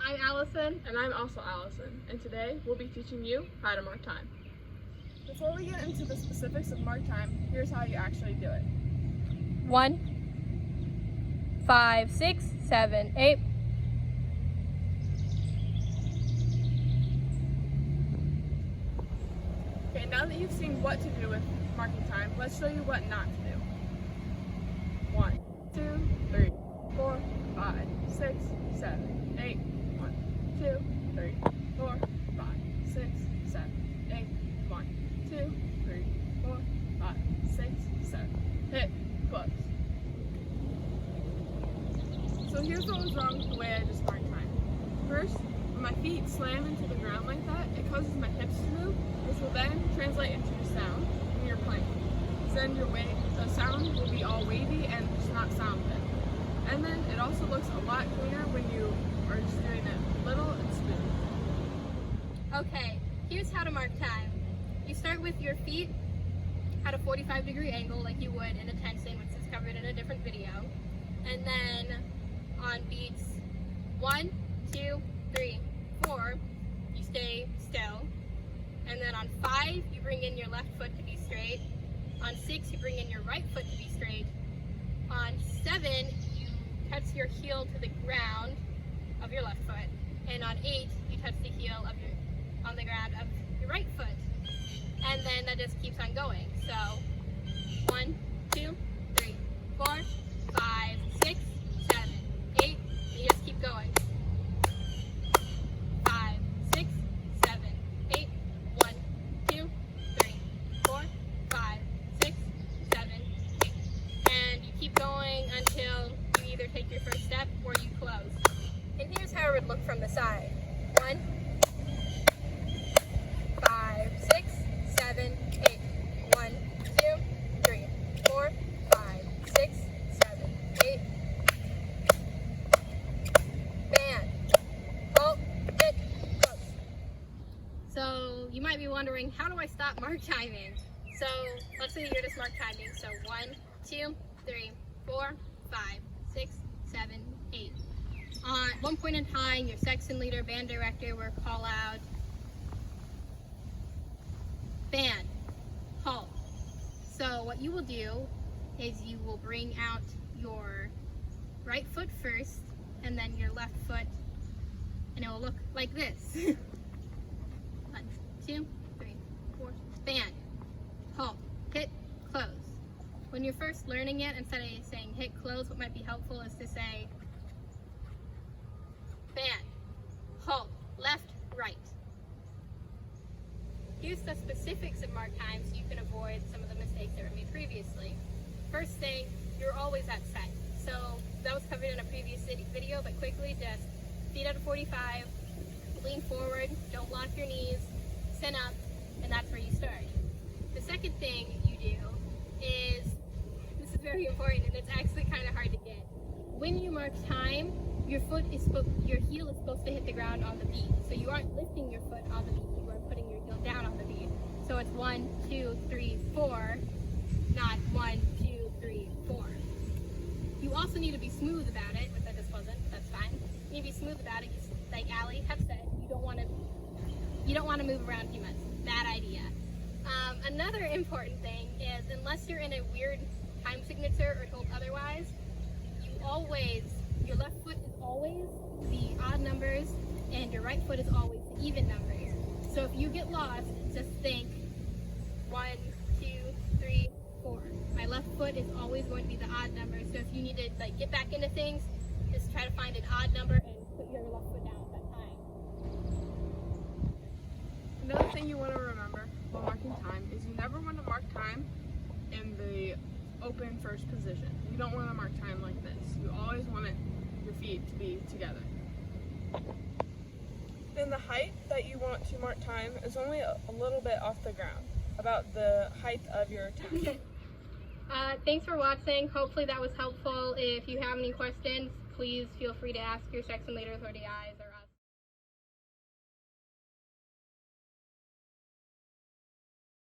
I'm Allison. And I'm also Allison, and today we'll be teaching you how to mark time. Before we get into the specifics of mark time, here's how you actually do it. 1, 5, 6, 7, 8. Okay, now that you've seen what to do with marking time, let's show you what not to do. 1, 2, 3, 4, 5, 6, 7, 8. 1, 2, 3, 4, 5, 6, 7, 8. 1, 2, 3, 4, 5, 6, 7. Hit, close. So here's what was wrong with the way I just marked time. First, when my feet slam into the ground like that, it causes my hips to move, which will then translate into your sound when you're playing. So then the sound will be all wavy and just not sound good. And then it also looks a lot cleaner when you are just doing it little and smooth. Okay, here's how to mark time. You start with your feet at a 45-degree angle like you would in attention, which is covered in a different video. And then on beats 1, 2, 3, 4, you stay still. And then on 5, you bring in your left foot to be straight. On 6, you bring in your right foot to be straight. On 7, you touch your heel to the ground of your left foot. And on 8, you touch the heel on the ground of your right foot. And then that just keeps on going. So 1, 2, 3, 4, 5, 6, 7, 8, and you just keep going. 5, 6, 7, 8, 1, 2, 3, 4, 5, 6, 7, 8. And you keep going until you either take your first step or you close. And here's how it would look from the side. 1, 5, 6, 7, 8. 1, 2, 3, 4, 5, 6, 7, 8. Band. Halt. Hit. Close. So you might be wondering, how do I stop mark timing? So let's say you're just mark timing. So 1, 2, 3, 4, 5, 6, 7, 8. At one point in time, your section leader, band director will call out, band, halt. So what you will do is you will bring out your right foot first and then your left foot, and it will look like this. 1, 2, 3, 4, band, halt, hit, close. When you're first learning it, instead of saying hit, close, what might be helpful is to say band, halt, left, right. Here's the specifics of mark time so you can avoid some of the mistakes that were made previously. First thing, you're always at set. So that was covered in a previous video, but quickly, just feet at a 45, lean forward, don't lock your knees, chin up, and that's where you start. The second thing you do is, this is very important and it's actually kind of hard to get. When you mark time, your heel is supposed to hit the ground on the beat. So you aren't lifting your foot on the beat, you are putting your heel down on the beat. So it's 1, 2, 3, 4, not 1, 2, 3, 4. You also need to be smooth about it, which I just wasn't, but that's fine. You need to be smooth about it, like Allie have said. You don't want to move around too much. Bad idea. Another important thing is, unless you're in a weird time signature or told otherwise, your left foot is always the odd numbers and your right foot is always the even numbers. So if you get lost, just think 1, 2, 3, 4. My left foot is always going to be the odd number. So if you need to get back into things, just try to find an odd number and put your left foot down at that time. Another thing you want to remember while marking time is you never want to mark time in the open first position. You don't want to mark time like this. You always want your feet to be together. Then the height that you want to mark time is only a little bit off the ground, about the height of your tongue. Thanks for watching. Hopefully that was helpful. If you have any questions, please feel free to ask your section leaders or DIs.